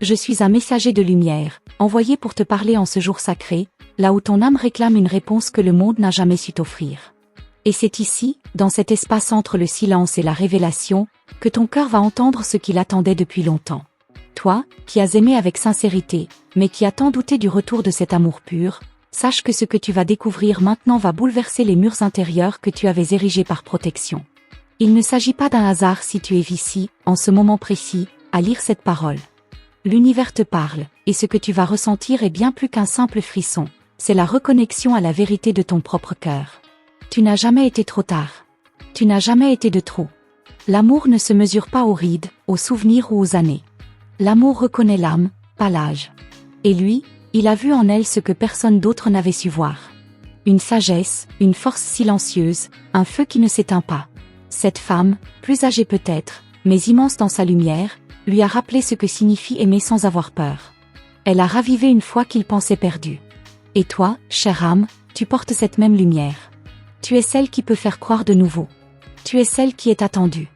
Je suis un messager de lumière, envoyé pour te parler en ce jour sacré, là où ton âme réclame une réponse que le monde n'a jamais su t'offrir. Et c'est ici, dans cet espace entre le silence et la révélation, que ton cœur va entendre ce qu'il attendait depuis longtemps. Toi, qui as aimé avec sincérité, mais qui as tant douté du retour de cet amour pur, sache que ce que tu vas découvrir maintenant va bouleverser les murs intérieurs que tu avais érigés par protection. Il ne s'agit pas d'un hasard si tu es ici, en ce moment précis, à lire cette parole. L'univers te parle, et ce que tu vas ressentir est bien plus qu'un simple frisson, c'est la reconnexion à la vérité de ton propre cœur. Tu n'as jamais été trop tard. Tu n'as jamais été de trop. L'amour ne se mesure pas aux rides, aux souvenirs ou aux années. L'amour reconnaît l'âme, pas l'âge. Et lui, il a vu en elle ce que personne d'autre n'avait su voir. Une sagesse, une force silencieuse, un feu qui ne s'éteint pas. Cette femme, plus âgée peut-être, mais immense dans sa lumière, lui a rappelé ce que signifie aimer sans avoir peur. Elle a ravivé une foi qu'il pensait perdue. Et toi, chère âme, tu portes cette même lumière. Tu es celle qui peut faire croire de nouveau. Tu es celle qui est attendue.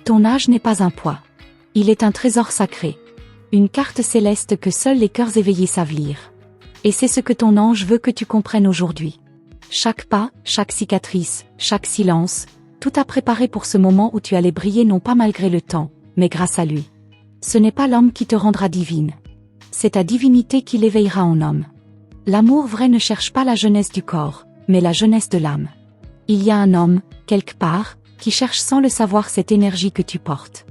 Ton âge n'est pas un poids. Il est un trésor sacré. Une carte céleste que seuls les cœurs éveillés savent lire. Et c'est ce que ton ange veut que tu comprennes aujourd'hui. Chaque pas, chaque cicatrice, chaque silence, tout a préparé pour ce moment où tu allais briller non pas malgré le temps, mais grâce à lui. Ce n'est pas l'homme qui te rendra divine. C'est ta divinité qui l'éveillera en homme. L'amour vrai ne cherche pas la jeunesse du corps, mais la jeunesse de l'âme. Il y a un homme, quelque part, qui cherche sans le savoir cette énergie que tu portes.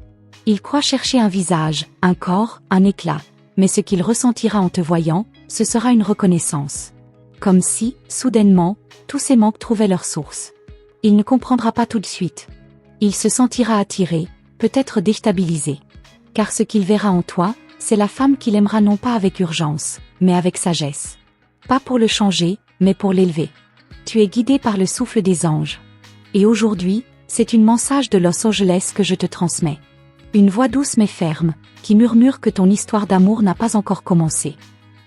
Il croit chercher un visage, un corps, un éclat, mais ce qu'il ressentira en te voyant, ce sera une reconnaissance. Comme si, soudainement, tous ses manques trouvaient leur source. Il ne comprendra pas tout de suite. Il se sentira attiré, peut-être déstabilisé. Car ce qu'il verra en toi, c'est la femme qu'il aimera non pas avec urgence, mais avec sagesse. Pas pour le changer, mais pour l'élever. Tu es guidé par le souffle des anges. Et aujourd'hui, c'est une message de Los Angeles que je te transmets. Une voix douce mais ferme, qui murmure que ton histoire d'amour n'a pas encore commencé.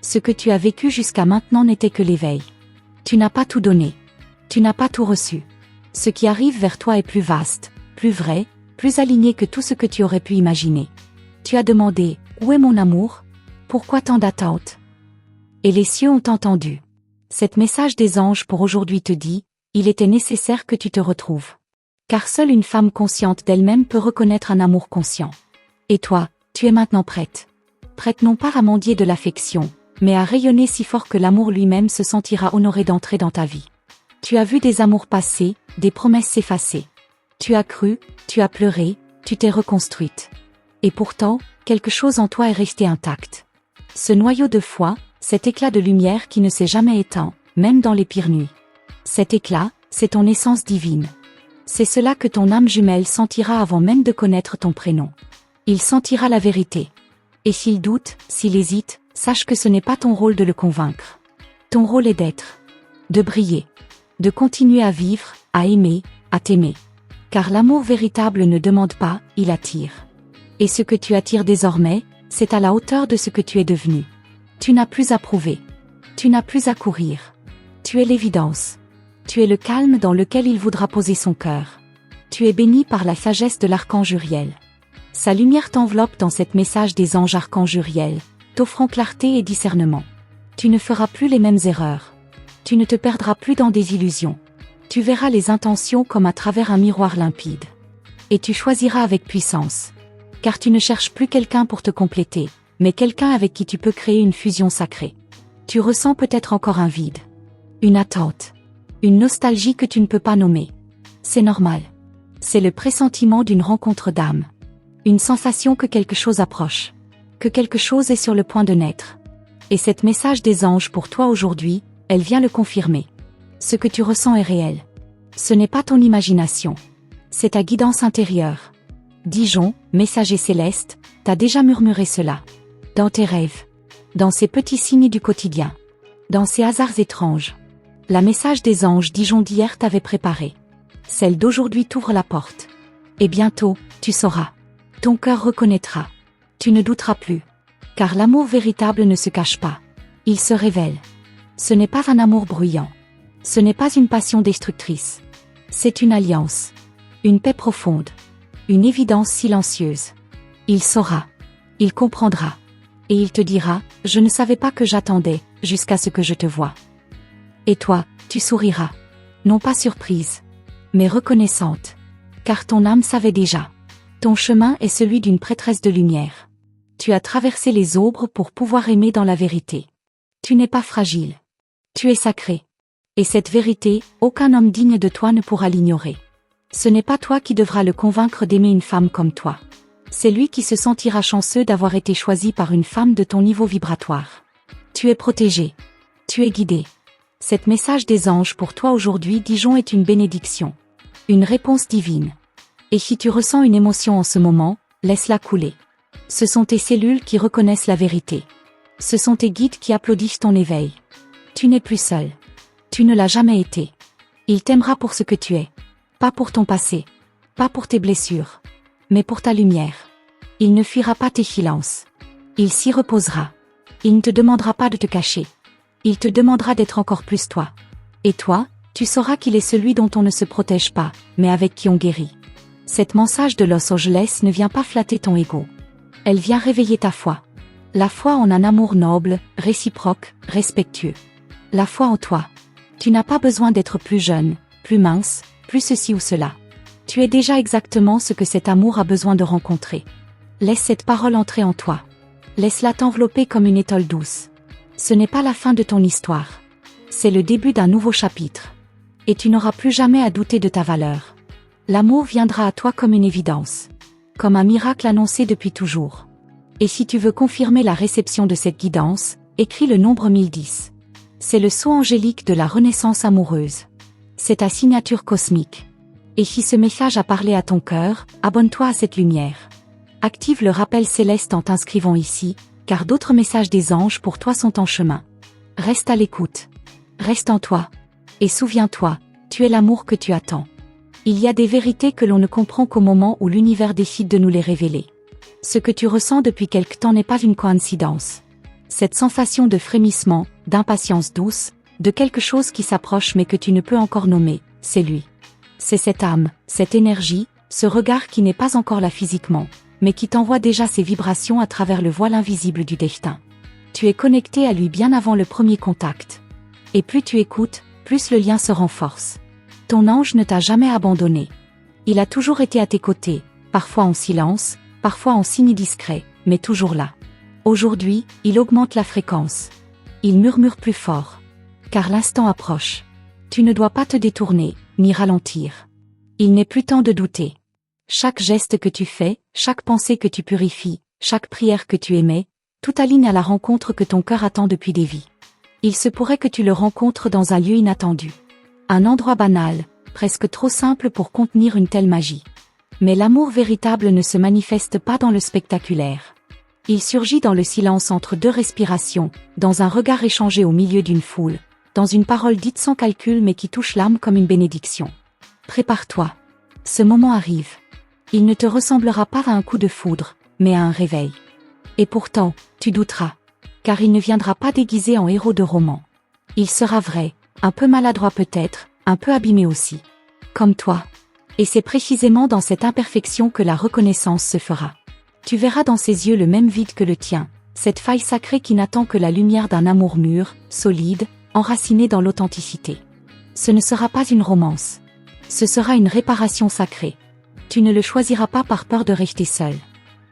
Ce que tu as vécu jusqu'à maintenant n'était que l'éveil. Tu n'as pas tout donné. Tu n'as pas tout reçu. Ce qui arrive vers toi est plus vaste, plus vrai, plus aligné que tout ce que tu aurais pu imaginer. Tu as demandé, où est mon amour? Pourquoi tant d'attentes? Et les cieux ont entendu. Cet message des anges pour aujourd'hui te dit, il était nécessaire que tu te retrouves. Car seule une femme consciente d'elle-même peut reconnaître un amour conscient. Et toi, tu es maintenant prête. Prête non pas à mendier de l'affection, mais à rayonner si fort que l'amour lui-même se sentira honoré d'entrer dans ta vie. Tu as vu des amours passer, des promesses s'effacer. Tu as cru, tu as pleuré, tu t'es reconstruite. Et pourtant, quelque chose en toi est resté intact. Ce noyau de foi, cet éclat de lumière qui ne s'est jamais éteint, même dans les pires nuits. Cet éclat, c'est ton essence divine. C'est cela que ton âme jumelle sentira avant même de connaître ton prénom. Il sentira la vérité. Et s'il doute, s'il hésite, sache que ce n'est pas ton rôle de le convaincre. Ton rôle est d'être, de briller, de continuer à vivre, à aimer, à t'aimer. Car l'amour véritable ne demande pas, il attire. Et ce que tu attires désormais, c'est à la hauteur de ce que tu es devenu. Tu n'as plus à prouver. Tu n'as plus à courir. Tu es l'évidence. Tu es le calme dans lequel il voudra poser son cœur. Tu es béni par la sagesse de l'archange Uriel. Sa lumière t'enveloppe dans cet message des anges archanges Uriel, t'offrant clarté et discernement. Tu ne feras plus les mêmes erreurs. Tu ne te perdras plus dans des illusions. Tu verras les intentions comme à travers un miroir limpide. Et tu choisiras avec puissance. Car tu ne cherches plus quelqu'un pour te compléter, mais quelqu'un avec qui tu peux créer une fusion sacrée. Tu ressens peut-être encore un vide. Une attente. Une nostalgie que tu ne peux pas nommer. C'est normal. C'est le pressentiment d'une rencontre d'âme. Une sensation que quelque chose approche. Que quelque chose est sur le point de naître. Et cet message des anges pour toi aujourd'hui, elle vient le confirmer. Ce que tu ressens est réel. Ce n'est pas ton imagination. C'est ta guidance intérieure. Dijon, messager céleste, t'a déjà murmuré cela. Dans tes rêves. Dans ces petits signes du quotidien. Dans ces hasards étranges. La message des anges Dijon d'hier t'avait préparé. Celle d'aujourd'hui t'ouvre la porte. Et bientôt, tu sauras. Ton cœur reconnaîtra. Tu ne douteras plus. Car l'amour véritable ne se cache pas. Il se révèle. Ce n'est pas un amour bruyant. Ce n'est pas une passion destructrice. C'est une alliance. Une paix profonde. Une évidence silencieuse. Il saura. Il comprendra. Et il te dira, je ne savais pas que j'attendais, jusqu'à ce que je te voie. Et toi, tu souriras. Non pas surprise, mais reconnaissante. Car ton âme savait déjà. Ton chemin est celui d'une prêtresse de lumière. Tu as traversé les ombres pour pouvoir aimer dans la vérité. Tu n'es pas fragile. Tu es sacré. Et cette vérité, aucun homme digne de toi ne pourra l'ignorer. Ce n'est pas toi qui devras le convaincre d'aimer une femme comme toi. C'est lui qui se sentira chanceux d'avoir été choisi par une femme de ton niveau vibratoire. Tu es protégé. Tu es guidé. Cet message des anges pour toi aujourd'hui, Dijon, est une bénédiction. Une réponse divine. Et si tu ressens une émotion en ce moment, laisse-la couler. Ce sont tes cellules qui reconnaissent la vérité. Ce sont tes guides qui applaudissent ton éveil. Tu n'es plus seul. Tu ne l'as jamais été. Il t'aimera pour ce que tu es. Pas pour ton passé. Pas pour tes blessures. Mais pour ta lumière. Il ne fuira pas tes silences. Il s'y reposera. Il ne te demandera pas de te cacher. Il te demandera d'être encore plus toi. Et toi, tu sauras qu'il est celui dont on ne se protège pas, mais avec qui on guérit. Cette mensage de Los Angeles ne vient pas flatter ton ego. Elle vient réveiller ta foi. La foi en un amour noble, réciproque, respectueux. La foi en toi. Tu n'as pas besoin d'être plus jeune, plus mince, plus ceci ou cela. Tu es déjà exactement ce que cet amour a besoin de rencontrer. Laisse cette parole entrer en toi. Laisse-la t'envelopper comme une étole douce. Ce n'est pas la fin de ton histoire. C'est le début d'un nouveau chapitre. Et tu n'auras plus jamais à douter de ta valeur. L'amour viendra à toi comme une évidence. Comme un miracle annoncé depuis toujours. Et si tu veux confirmer la réception de cette guidance, écris le nombre 1010. C'est le sceau angélique de la renaissance amoureuse. C'est ta signature cosmique. Et si ce message a parlé à ton cœur, abonne-toi à cette lumière. Active le rappel céleste en t'inscrivant ici, car d'autres messages des anges pour toi sont en chemin. Reste à l'écoute. Reste en toi. Et souviens-toi, tu es l'amour que tu attends. Il y a des vérités que l'on ne comprend qu'au moment où l'univers décide de nous les révéler. Ce que tu ressens depuis quelque temps n'est pas une coïncidence. Cette sensation de frémissement, d'impatience douce, de quelque chose qui s'approche mais que tu ne peux encore nommer, c'est lui. C'est cette âme, cette énergie, ce regard qui n'est pas encore là physiquement, mais qui t'envoie déjà ses vibrations à travers le voile invisible du destin. Tu es connecté à lui bien avant le premier contact. Et plus tu écoutes, plus le lien se renforce. Ton ange ne t'a jamais abandonné. Il a toujours été à tes côtés, parfois en silence, parfois en signe discret, mais toujours là. Aujourd'hui, il augmente la fréquence. Il murmure plus fort. Car l'instant approche. Tu ne dois pas te détourner, ni ralentir. Il n'est plus temps de douter. Chaque geste que tu fais, chaque pensée que tu purifies, chaque prière que tu émets, tout aligne à la rencontre que ton cœur attend depuis des vies. Il se pourrait que tu le rencontres dans un lieu inattendu. Un endroit banal, presque trop simple pour contenir une telle magie. Mais l'amour véritable ne se manifeste pas dans le spectaculaire. Il surgit dans le silence entre deux respirations, dans un regard échangé au milieu d'une foule, dans une parole dite sans calcul mais qui touche l'âme comme une bénédiction. Prépare-toi. Ce moment arrive. Il ne te ressemblera pas à un coup de foudre, mais à un réveil. Et pourtant, tu douteras. Car il ne viendra pas déguisé en héros de roman. Il sera vrai, un peu maladroit peut-être, un peu abîmé aussi. Comme toi. Et c'est précisément dans cette imperfection que la reconnaissance se fera. Tu verras dans ses yeux le même vide que le tien, cette faille sacrée qui n'attend que la lumière d'un amour mûr, solide, enraciné dans l'authenticité. Ce ne sera pas une romance. Ce sera une réparation sacrée. Tu ne le choisiras pas par peur de rester seul.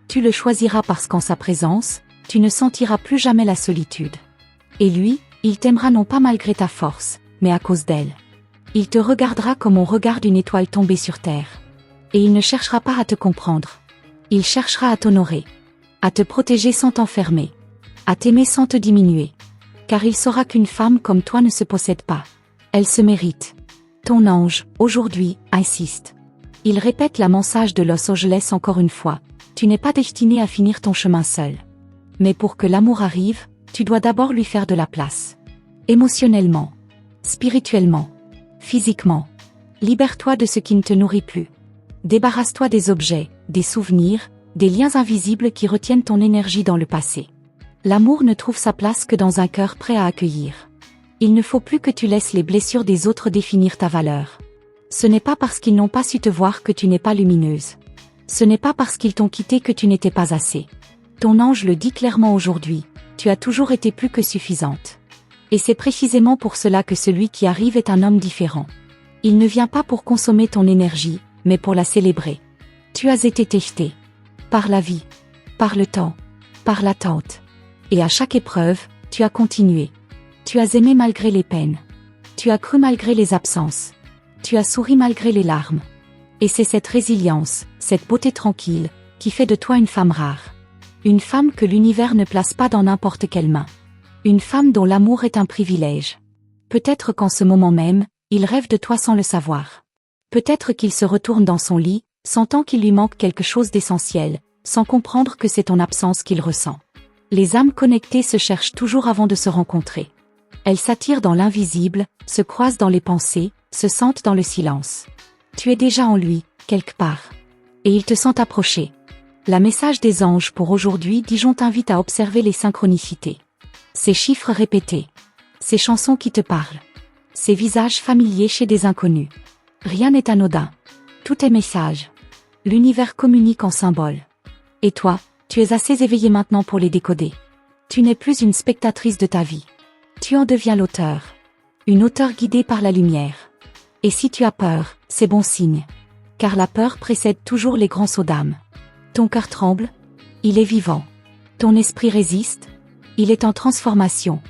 Tu le choisiras parce qu'en sa présence, tu ne sentiras plus jamais la solitude. Et lui, il t'aimera non pas malgré ta force, mais à cause d'elle. Il te regardera comme on regarde une étoile tombée sur terre. Et il ne cherchera pas à te comprendre. Il cherchera à t'honorer. À te protéger sans t'enfermer. À t'aimer sans te diminuer. Car il saura qu'une femme comme toi ne se possède pas. Elle se mérite. Ton ange, aujourd'hui, insiste. Il répète la mensage de Los Angeles encore une fois. Tu n'es pas destiné à finir ton chemin seul. Mais pour que l'amour arrive, tu dois d'abord lui faire de la place. Émotionnellement. Spirituellement. Physiquement. Libère-toi de ce qui ne te nourrit plus. Débarrasse-toi des objets, des souvenirs, des liens invisibles qui retiennent ton énergie dans le passé. L'amour ne trouve sa place que dans un cœur prêt à accueillir. Il ne faut plus que tu laisses les blessures des autres définir ta valeur. Ce n'est pas parce qu'ils n'ont pas su te voir que tu n'es pas lumineuse. Ce n'est pas parce qu'ils t'ont quitté que tu n'étais pas assez. Ton ange le dit clairement aujourd'hui, tu as toujours été plus que suffisante. Et c'est précisément pour cela que celui qui arrive est un homme différent. Il ne vient pas pour consommer ton énergie, mais pour la célébrer. Tu as été testé. Par la vie. Par le temps. Par l'attente. Et à chaque épreuve, tu as continué. Tu as aimé malgré les peines. Tu as cru malgré les absences. Tu as souri malgré les larmes. Et c'est cette résilience, cette beauté tranquille, qui fait de toi une femme rare. Une femme que l'univers ne place pas dans n'importe quelle main. Une femme dont l'amour est un privilège. Peut-être qu'en ce moment même, il rêve de toi sans le savoir. Peut-être qu'il se retourne dans son lit, sentant qu'il lui manque quelque chose d'essentiel, sans comprendre que c'est ton absence qu'il ressent. Les âmes connectées se cherchent toujours avant de se rencontrer. Elles s'attirent dans l'invisible, se croisent dans les pensées, se sentent dans le silence. Tu es déjà en lui, quelque part. Et ils te sentent approcher. La message des anges pour aujourd'hui Dijon t'invite à observer les synchronicités. Ces chiffres répétés. Ces chansons qui te parlent. Ces visages familiers chez des inconnus. Rien n'est anodin. Tout est message. L'univers communique en symboles. Et toi, tu es assez éveillé maintenant pour les décoder. Tu n'es plus une spectatrice de ta vie. Tu en deviens l'auteur. Une auteure guidée par la lumière. Et si tu as peur, c'est bon signe. Car la peur précède toujours les grands sauts d'âme. Ton cœur tremble. Il est vivant. Ton esprit résiste. Il est en transformation.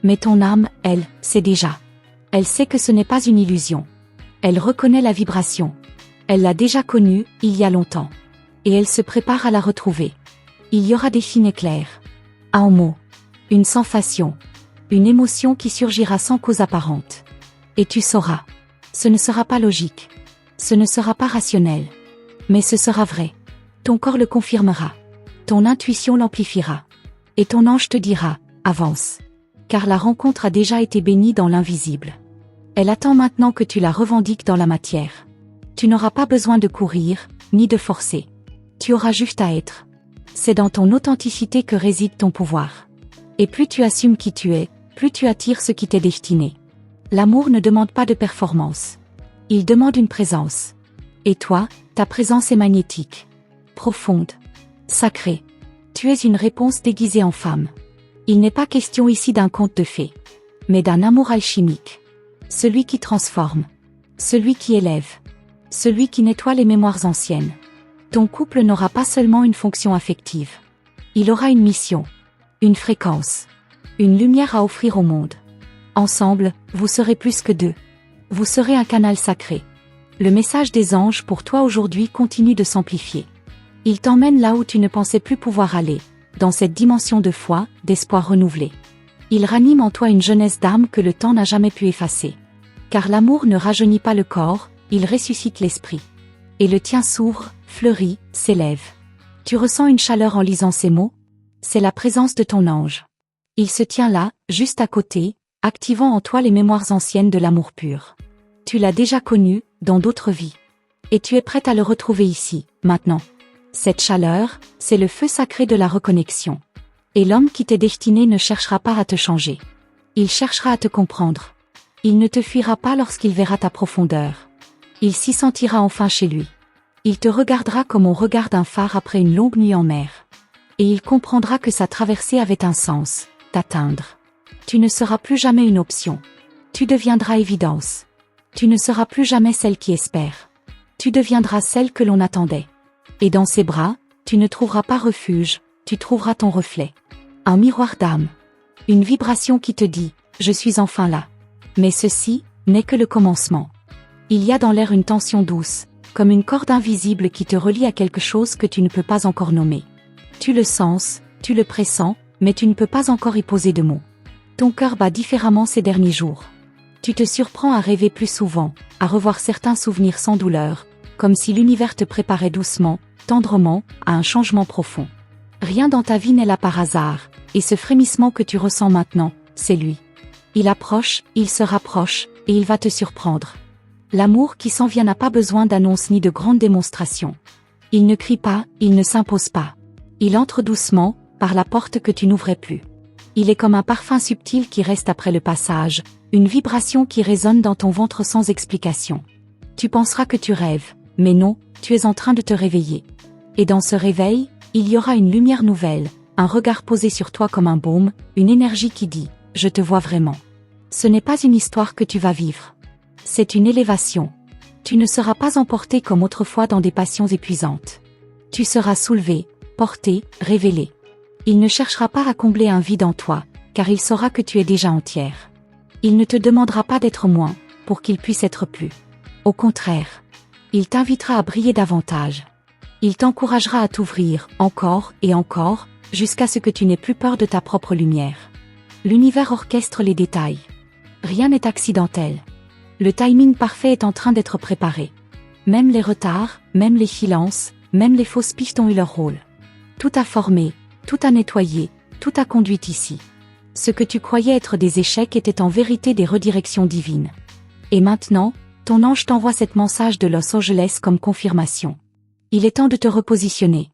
Mais ton âme, elle, sait déjà. Elle sait que ce n'est pas une illusion. Elle reconnaît la vibration. Elle l'a déjà connue, il y a longtemps. Et elle se prépare à la retrouver. Il y aura des fines éclairs. Un mot. Une sensation. Une émotion qui surgira sans cause apparente. Et tu sauras. Ce ne sera pas logique. Ce ne sera pas rationnel. Mais ce sera vrai. Ton corps le confirmera. Ton intuition l'amplifiera. Et ton ange te dira, avance. Car la rencontre a déjà été bénie dans l'invisible. Elle attend maintenant que tu la revendiques dans la matière. Tu n'auras pas besoin de courir, ni de forcer. Tu auras juste à être. C'est dans ton authenticité que réside ton pouvoir. Et plus tu assumes qui tu es, plus tu attires ce qui t'est destiné. L'amour ne demande pas de performance. Il demande une présence. Et toi, ta présence est magnétique. Profonde. Sacrée. Tu es une réponse déguisée en femme. Il n'est pas question ici d'un conte de fées. Mais d'un amour alchimique. Celui qui transforme. Celui qui élève. Celui qui nettoie les mémoires anciennes. Ton couple n'aura pas seulement une fonction affective. Il aura une mission. Une fréquence. Une lumière à offrir au monde. Ensemble, vous serez plus que deux. Vous serez un canal sacré. Le message des anges pour toi aujourd'hui continue de s'amplifier. Il t'emmène là où tu ne pensais plus pouvoir aller, dans cette dimension de foi, d'espoir renouvelé. Il ranime en toi une jeunesse d'âme que le temps n'a jamais pu effacer. Car l'amour ne rajeunit pas le corps, il ressuscite l'esprit. Et le tien s'ouvre, fleurit, s'élève. Tu ressens une chaleur en lisant ces mots? C'est la présence de ton ange. Il se tient là, juste à côté, activant en toi les mémoires anciennes de l'amour pur. Tu l'as déjà connu, dans d'autres vies. Et tu es prête à le retrouver ici, maintenant. Cette chaleur, c'est le feu sacré de la reconnexion. Et l'homme qui t'est destiné ne cherchera pas à te changer. Il cherchera à te comprendre. Il ne te fuira pas lorsqu'il verra ta profondeur. Il s'y sentira enfin chez lui. Il te regardera comme on regarde un phare après une longue nuit en mer. Et il comprendra que sa traversée avait un sens, t'atteindre. Tu ne seras plus jamais une option. Tu deviendras évidence. Tu ne seras plus jamais celle qui espère. Tu deviendras celle que l'on attendait. Et dans ses bras, tu ne trouveras pas refuge, tu trouveras ton reflet. Un miroir d'âme. Une vibration qui te dit, je suis enfin là. Mais ceci n'est que le commencement. Il y a dans l'air une tension douce, comme une corde invisible qui te relie à quelque chose que tu ne peux pas encore nommer. Tu le sens, tu le pressens, mais tu ne peux pas encore y poser de mots. Ton cœur bat différemment ces derniers jours. Tu te surprends à rêver plus souvent, à revoir certains souvenirs sans douleur, comme si l'univers te préparait doucement, tendrement, à un changement profond. Rien dans ta vie n'est là par hasard, et ce frémissement que tu ressens maintenant, c'est lui. Il approche, il se rapproche, et il va te surprendre. L'amour qui s'en vient n'a pas besoin d'annonces ni de grandes démonstrations. Il ne crie pas, il ne s'impose pas. Il entre doucement, par la porte que tu n'ouvrais plus. Il est comme un parfum subtil qui reste après le passage, une vibration qui résonne dans ton ventre sans explication. Tu penseras que tu rêves, mais non, tu es en train de te réveiller. Et dans ce réveil, il y aura une lumière nouvelle, un regard posé sur toi comme un baume, une énergie qui dit « Je te vois vraiment ». Ce n'est pas une histoire que tu vas vivre. C'est une élévation. Tu ne seras pas emporté comme autrefois dans des passions épuisantes. Tu seras soulevé, porté, révélé. Il ne cherchera pas à combler un vide en toi, car il saura que tu es déjà entière. Il ne te demandera pas d'être moins, pour qu'il puisse être plus. Au contraire, il t'invitera à briller davantage. Il t'encouragera à t'ouvrir, encore et encore, jusqu'à ce que tu n'aies plus peur de ta propre lumière. L'univers orchestre les détails. Rien n'est accidentel. Le timing parfait est en train d'être préparé. Même les retards, même les silences, même les fausses pistes ont eu leur rôle. Tout a formé, tout a nettoyé, tout a conduit ici. Ce que tu croyais être des échecs était en vérité des redirections divines. Et maintenant, ton ange t'envoie cette message de Los Angeles comme confirmation. Il est temps de te repositionner.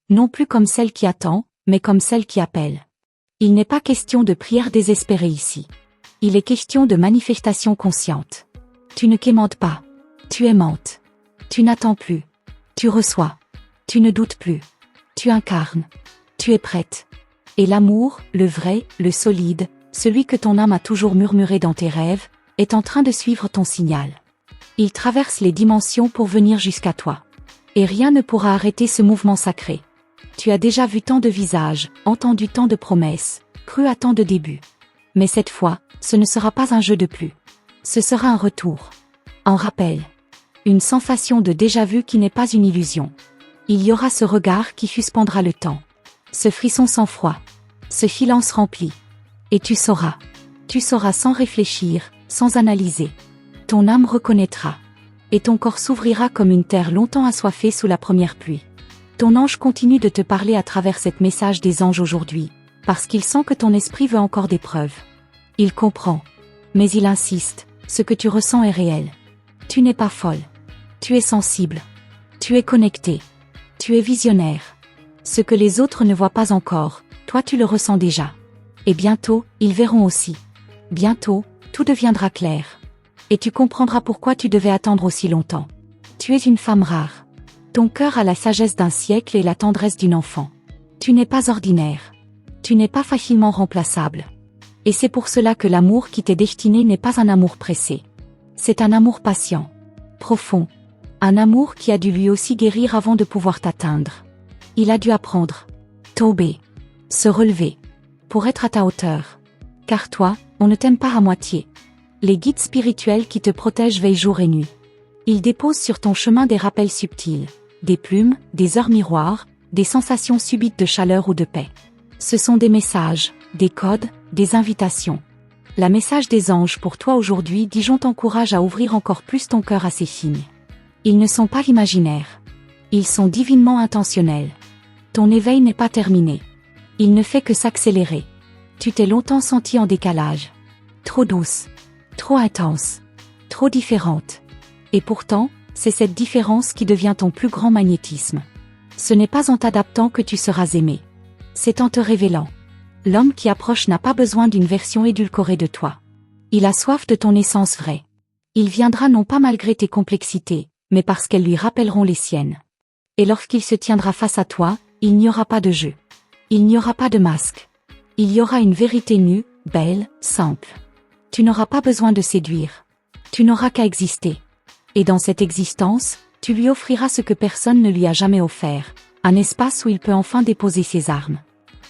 Non plus comme celle qui attend, mais comme celle qui appelle. Il n'est pas question de prière désespérée ici. Il est question de manifestation consciente. Tu ne quémantes pas. Tu aimantes. Tu n'attends plus. Tu reçois. Tu ne doutes plus. Tu incarnes. Tu es prête. Et l'amour, le vrai, le solide, celui que ton âme a toujours murmuré dans tes rêves, est en train de suivre ton signal. Il traverse les dimensions pour venir jusqu'à toi. Et rien ne pourra arrêter ce mouvement sacré. Tu as déjà vu tant de visages, entendu tant de promesses, cru à tant de débuts. Mais cette fois, ce ne sera pas un jeu de plus. Ce sera un retour. Un rappel. Une sensation de déjà-vu qui n'est pas une illusion. Il y aura ce regard qui suspendra le temps. Ce frisson sans froid. Ce silence rempli. Et tu sauras. Tu sauras sans réfléchir, sans analyser. Ton âme reconnaîtra. Et ton corps s'ouvrira comme une terre longtemps assoiffée sous la première pluie. Ton ange continue de te parler à travers cet message des anges aujourd'hui, parce qu'il sent que ton esprit veut encore des preuves. Il comprend. Mais il insiste, ce que tu ressens est réel. Tu n'es pas folle. Tu es sensible. Tu es connecté. Tu es visionnaire. Ce que les autres ne voient pas encore, toi tu le ressens déjà. Et bientôt, ils verront aussi. Bientôt, tout deviendra clair. Et tu comprendras pourquoi tu devais attendre aussi longtemps. Tu es une femme rare. Ton cœur a la sagesse d'un siècle et la tendresse d'une enfant. Tu n'es pas ordinaire. Tu n'es pas facilement remplaçable. Et c'est pour cela que l'amour qui t'est destiné n'est pas un amour pressé. C'est un amour patient, profond. Un amour qui a dû lui aussi guérir avant de pouvoir t'atteindre. Il a dû apprendre, tomber, se relever, pour être à ta hauteur. Car toi, on ne t'aime pas à moitié. Les guides spirituels qui te protègent veillent jour et nuit. Ils déposent sur ton chemin des rappels subtils, des plumes, des heures miroirs, des sensations subites de chaleur ou de paix. Ce sont des messages, des codes, des invitations. La message des anges pour toi aujourd'hui, Dijon, t'encourage à ouvrir encore plus ton cœur à ces signes. Ils ne sont pas imaginaires. Ils sont divinement intentionnels. Ton éveil n'est pas terminé. Il ne fait que s'accélérer. Tu t'es longtemps sentie en décalage. Trop douce. Trop intense. Trop différente. Et pourtant, c'est cette différence qui devient ton plus grand magnétisme. Ce n'est pas en t'adaptant que tu seras aimé. C'est en te révélant. L'homme qui approche n'a pas besoin d'une version édulcorée de toi. Il a soif de ton essence vraie. Il viendra non pas malgré tes complexités, mais parce qu'elles lui rappelleront les siennes. Et lorsqu'il se tiendra face à toi, il n'y aura pas de jeu. Il n'y aura pas de masque. Il y aura une vérité nue, belle, simple. Tu n'auras pas besoin de séduire. Tu n'auras qu'à exister. Et dans cette existence, tu lui offriras ce que personne ne lui a jamais offert, un espace où il peut enfin déposer ses armes.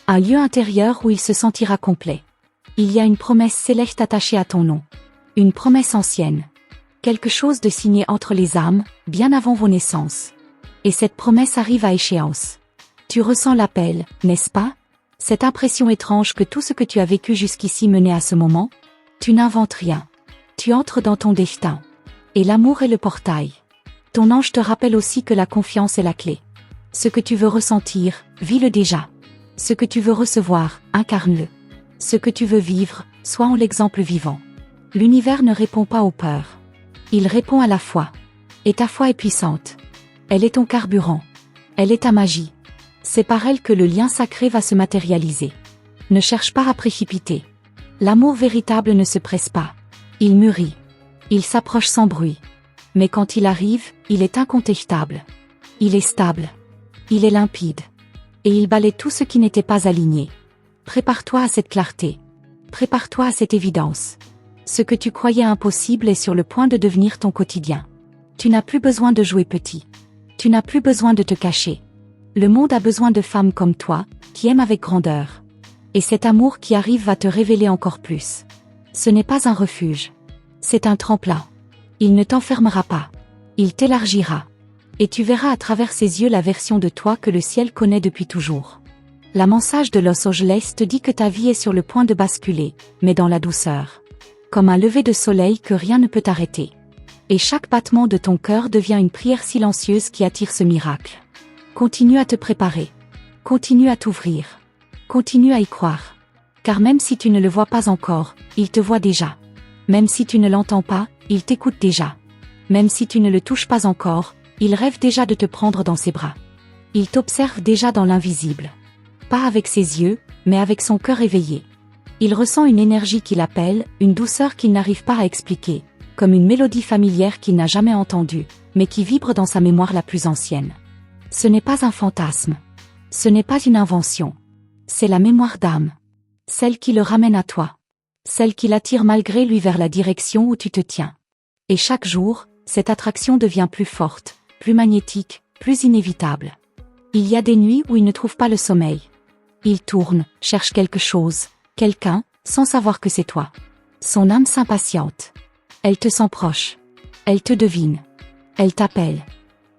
Un lieu intérieur où il se sentira complet. Il y a une promesse céleste attachée à ton nom. Une promesse ancienne. Quelque chose de signé entre les âmes, bien avant vos naissances. Et cette promesse arrive à échéance. Tu ressens l'appel, n'est-ce pas? Cette impression étrange que tout ce que tu as vécu jusqu'ici menait à ce moment? Tu n'inventes rien. Tu entres dans ton destin. Et l'amour est le portail. Ton ange te rappelle aussi que la confiance est la clé. Ce que tu veux ressentir, vis-le déjà. Ce que tu veux recevoir, incarne-le. Ce que tu veux vivre, sois en l'exemple vivant. L'univers ne répond pas aux peurs. Il répond à la foi. Et ta foi est puissante. Elle est ton carburant. Elle est ta magie. C'est par elle que le lien sacré va se matérialiser. Ne cherche pas à précipiter. L'amour véritable ne se presse pas. Il mûrit. Il s'approche sans bruit. Mais quand il arrive, il est incontestable. Il est stable. Il est limpide. Et il balaie tout ce qui n'était pas aligné. Prépare-toi à cette clarté. Prépare-toi à cette évidence. Ce que tu croyais impossible est sur le point de devenir ton quotidien. Tu n'as plus besoin de jouer petit. Tu n'as plus besoin de te cacher. Le monde a besoin de femmes comme toi, qui aiment avec grandeur. Et cet amour qui arrive va te révéler encore plus. Ce n'est pas un refuge. C'est un tremplin. Il ne t'enfermera pas. Il t'élargira. Et tu verras à travers ses yeux la version de toi que le ciel connaît depuis toujours. La mensage de Los Angeles te dit que ta vie est sur le point de basculer, mais dans la douceur. Comme un lever de soleil que rien ne peut arrêter. Et chaque battement de ton cœur devient une prière silencieuse qui attire ce miracle. Continue à te préparer. Continue à t'ouvrir. Continue à y croire. Car même si tu ne le vois pas encore, il te voit déjà. Même si tu ne l'entends pas, il t'écoute déjà. Même si tu ne le touches pas encore, il rêve déjà de te prendre dans ses bras. Il t'observe déjà dans l'invisible. Pas avec ses yeux, mais avec son cœur éveillé. Il ressent une énergie qui l'appelle, une douceur qu'il n'arrive pas à expliquer, comme une mélodie familière qu'il n'a jamais entendue, mais qui vibre dans sa mémoire la plus ancienne. Ce n'est pas un fantasme. Ce n'est pas une invention. C'est la mémoire d'âme. Celle qui le ramène à toi. Celle qui l'attire malgré lui vers la direction où tu te tiens. Et chaque jour, cette attraction devient plus forte, plus magnétique, plus inévitable. Il y a des nuits où il ne trouve pas le sommeil. Il tourne, cherche quelque chose, quelqu'un, sans savoir que c'est toi. Son âme s'impatiente. Elle te sent proche. Elle te devine. Elle t'appelle.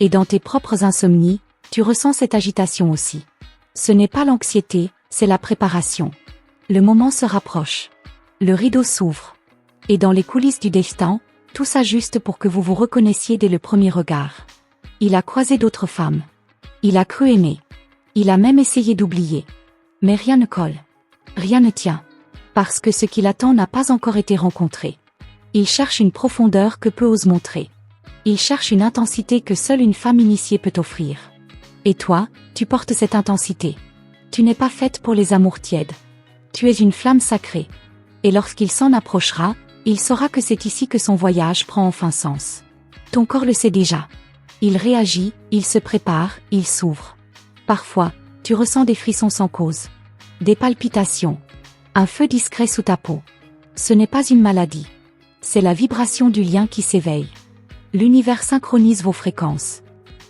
Et dans tes propres insomnies, tu ressens cette agitation aussi. Ce n'est pas l'anxiété, c'est la préparation. Le moment se rapproche. Le rideau s'ouvre. Et dans les coulisses du destin, tout s'ajuste pour que vous vous reconnaissiez dès le premier regard. Il a croisé d'autres femmes. Il a cru aimer. Il a même essayé d'oublier. Mais rien ne colle. Rien ne tient. Parce que ce qu'il attend n'a pas encore été rencontré. Il cherche une profondeur que peu ose montrer. Il cherche une intensité que seule une femme initiée peut offrir. Et toi, tu portes cette intensité. Tu n'es pas faite pour les amours tièdes. Tu es une flamme sacrée. Et lorsqu'il s'en approchera, il saura que c'est ici que son voyage prend enfin sens. Ton corps le sait déjà. Il réagit, il se prépare, il s'ouvre. Parfois, tu ressens des frissons sans cause. Des palpitations. Un feu discret sous ta peau. Ce n'est pas une maladie. C'est la vibration du lien qui s'éveille. L'univers synchronise vos fréquences.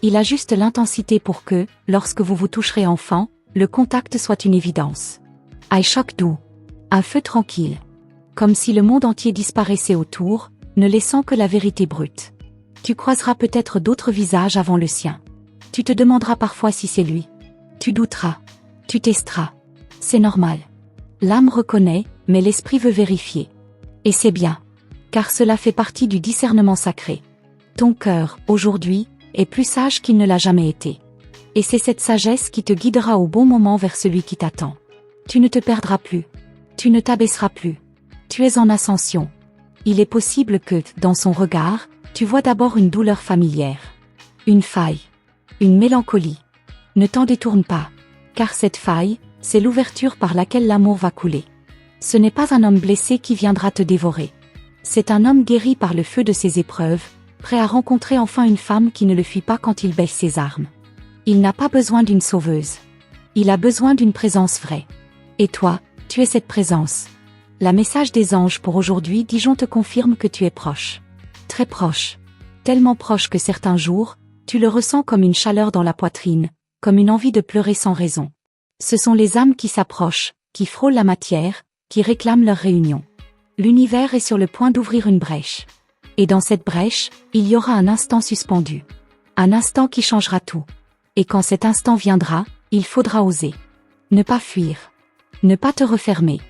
Il ajuste l'intensité pour que, lorsque vous vous toucherez enfin, le contact soit une évidence. Un choc doux. Un feu tranquille. Comme si le monde entier disparaissait autour, ne laissant que la vérité brute. Tu croiseras peut-être d'autres visages avant le sien. Tu te demanderas parfois si c'est lui. Tu douteras. Tu testeras. C'est normal. L'âme reconnaît, mais l'esprit veut vérifier. Et c'est bien. Car cela fait partie du discernement sacré. Ton cœur, aujourd'hui, est plus sage qu'il ne l'a jamais été. Et c'est cette sagesse qui te guidera au bon moment vers celui qui t'attend. Tu ne te perdras plus. Tu ne t'abaisseras plus. Tu es en ascension. Il est possible que, dans son regard, tu vois d'abord une douleur familière. Une faille. Une mélancolie. Ne t'en détourne pas. Car cette faille, c'est l'ouverture par laquelle l'amour va couler. Ce n'est pas un homme blessé qui viendra te dévorer. C'est un homme guéri par le feu de ses épreuves, prêt à rencontrer enfin une femme qui ne le fuit pas quand il baisse ses armes. Il n'a pas besoin d'une sauveuse. Il a besoin d'une présence vraie. Et toi, tu es cette présence. La message des anges pour aujourd'hui, Dijon, te confirme que tu es proche. Très proche. Tellement proche que certains jours, tu le ressens comme une chaleur dans la poitrine, comme une envie de pleurer sans raison. Ce sont les âmes qui s'approchent, qui frôlent la matière, qui réclament leur réunion. L'univers est sur le point d'ouvrir une brèche. Et dans cette brèche, il y aura un instant suspendu. Un instant qui changera tout. Et quand cet instant viendra, il faudra oser. Ne pas fuir. Ne pas te refermer.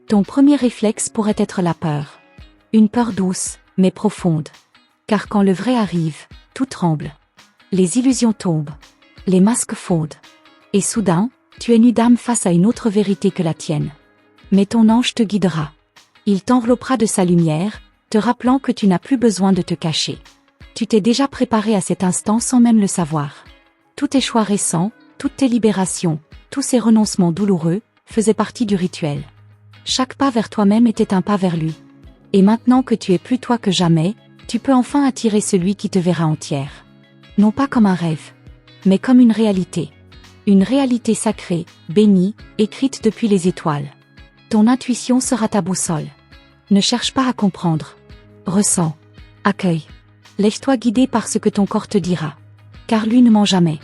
Ton premier réflexe pourrait être la peur. Une peur douce, mais profonde. Car quand le vrai arrive, tout tremble. Les illusions tombent. Les masques fondent. Et soudain, tu es nu d'âme face à une autre vérité que la tienne. Mais ton ange te guidera. Il t'enveloppera de sa lumière, te rappelant que tu n'as plus besoin de te cacher. Tu t'es déjà préparé à cet instant sans même le savoir. Tous tes choix récents, toutes tes libérations, tous ces renoncements douloureux, faisaient partie du rituel. Chaque pas vers toi-même était un pas vers lui. Et maintenant que tu es plus toi que jamais, tu peux enfin attirer celui qui te verra entière. Non pas comme un rêve, mais comme une réalité. Une réalité sacrée, bénie, écrite depuis les étoiles. Ton intuition sera ta boussole. Ne cherche pas à comprendre. Ressens. Accueille. Laisse-toi guider par ce que ton corps te dira. Car lui ne ment jamais.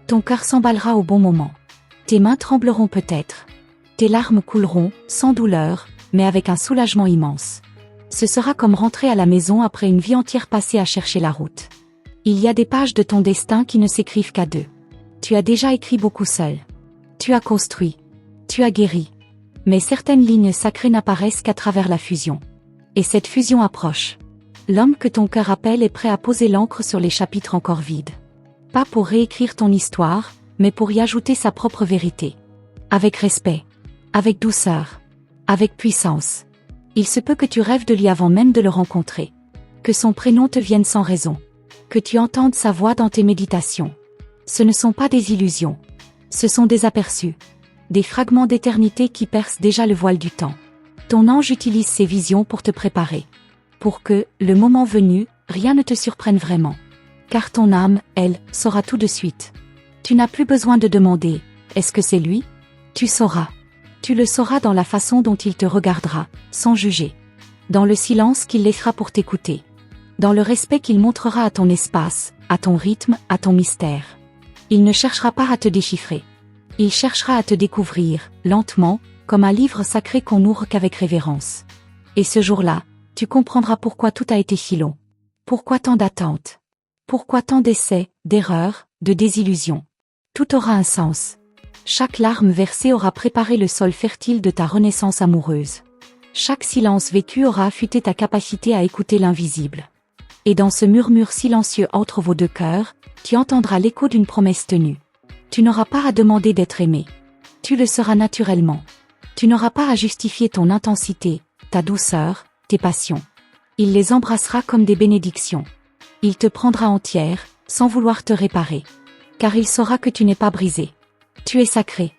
Ton cœur s'emballera au bon moment. Tes mains trembleront peut-être. Tes larmes couleront, sans douleur, mais avec un soulagement immense. Ce sera comme rentrer à la maison après une vie entière passée à chercher la route. Il y a des pages de ton destin qui ne s'écrivent qu'à deux. Tu as déjà écrit beaucoup seul. Tu as construit. Tu as guéri. Mais certaines lignes sacrées n'apparaissent qu'à travers la fusion. Et cette fusion approche. L'homme que ton cœur appelle est prêt à poser l'encre sur les chapitres encore vides. Pas pour réécrire ton histoire, mais pour y ajouter sa propre vérité. Avec respect. Avec douceur. Avec puissance. Il se peut que tu rêves de lui avant même de le rencontrer. Que son prénom te vienne sans raison. Que tu entendes sa voix dans tes méditations. Ce ne sont pas des illusions. Ce sont des aperçus. Des fragments d'éternité qui percent déjà le voile du temps. Ton ange utilise ces visions pour te préparer. Pour que, le moment venu, rien ne te surprenne vraiment. Car ton âme, elle, saura tout de suite. Tu n'as plus besoin de demander « Est-ce que c'est lui ?» Tu sauras. Tu le sauras dans la façon dont il te regardera, sans juger. Dans le silence qu'il laissera pour t'écouter. Dans le respect qu'il montrera à ton espace, à ton rythme, à ton mystère. Il ne cherchera pas à te déchiffrer. Il cherchera à te découvrir, lentement, comme un livre sacré qu'on n'ouvre qu'avec révérence. Et ce jour-là, tu comprendras pourquoi tout a été si long. Pourquoi tant d'attentes. Pourquoi tant d'essais, d'erreurs, de désillusions. Tout aura un sens. Chaque larme versée aura préparé le sol fertile de ta renaissance amoureuse. Chaque silence vécu aura affûté ta capacité à écouter l'invisible. Et dans ce murmure silencieux entre vos deux cœurs, tu entendras l'écho d'une promesse tenue. Tu n'auras pas à demander d'être aimé. Tu le seras naturellement. Tu n'auras pas à justifier ton intensité, ta douceur, tes passions. Il les embrassera comme des bénédictions. Il te prendra entière, sans vouloir te réparer. Car il saura que tu n'es pas brisé. Tu es sacré.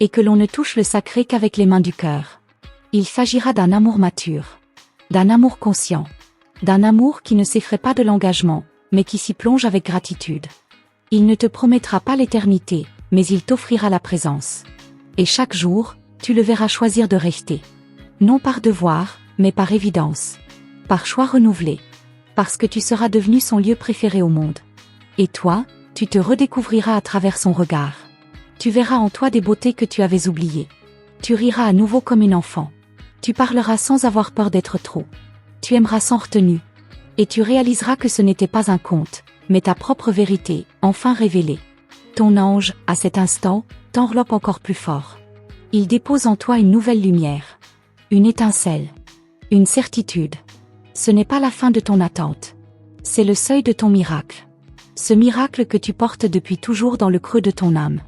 Et que l'on ne touche le sacré qu'avec les mains du cœur. Il s'agira d'un amour mature. D'un amour conscient. D'un amour qui ne s'effraie pas de l'engagement, mais qui s'y plonge avec gratitude. Il ne te promettra pas l'éternité, mais il t'offrira la présence. Et chaque jour, tu le verras choisir de rester. Non par devoir, mais par évidence. Par choix renouvelé. Parce que tu seras devenu son lieu préféré au monde. Et toi, tu te redécouvriras à travers son regard. Tu verras en toi des beautés que tu avais oubliées. Tu riras à nouveau comme une enfant. Tu parleras sans avoir peur d'être trop. Tu aimeras sans retenue. Et tu réaliseras que ce n'était pas un conte, mais ta propre vérité, enfin révélée. Ton ange, à cet instant, t'enveloppe encore plus fort. Il dépose en toi une nouvelle lumière. Une étincelle. Une certitude. Ce n'est pas la fin de ton attente. C'est le seuil de ton miracle. Ce miracle que tu portes depuis toujours dans le creux de ton âme.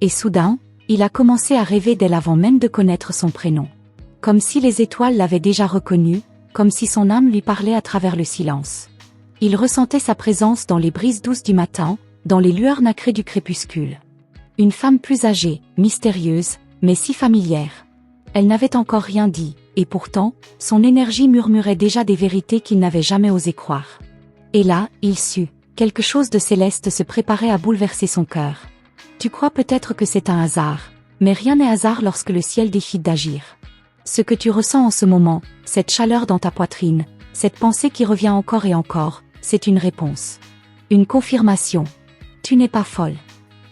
Et soudain, il a commencé à rêver d'elle avant même de connaître son prénom. Comme si les étoiles l'avaient déjà reconnu, comme si son âme lui parlait à travers le silence. Il ressentait sa présence dans les brises douces du matin, dans les lueurs nacrées du crépuscule. Une femme plus âgée, mystérieuse, mais si familière. Elle n'avait encore rien dit, et pourtant, son énergie murmurait déjà des vérités qu'il n'avait jamais osé croire. Et là, il sut, quelque chose de céleste se préparait à bouleverser son cœur. Tu crois peut-être que c'est un hasard, mais rien n'est hasard lorsque le ciel décide d'agir. Ce que tu ressens en ce moment, cette chaleur dans ta poitrine, cette pensée qui revient encore et encore, c'est une réponse. Une confirmation. Tu n'es pas folle.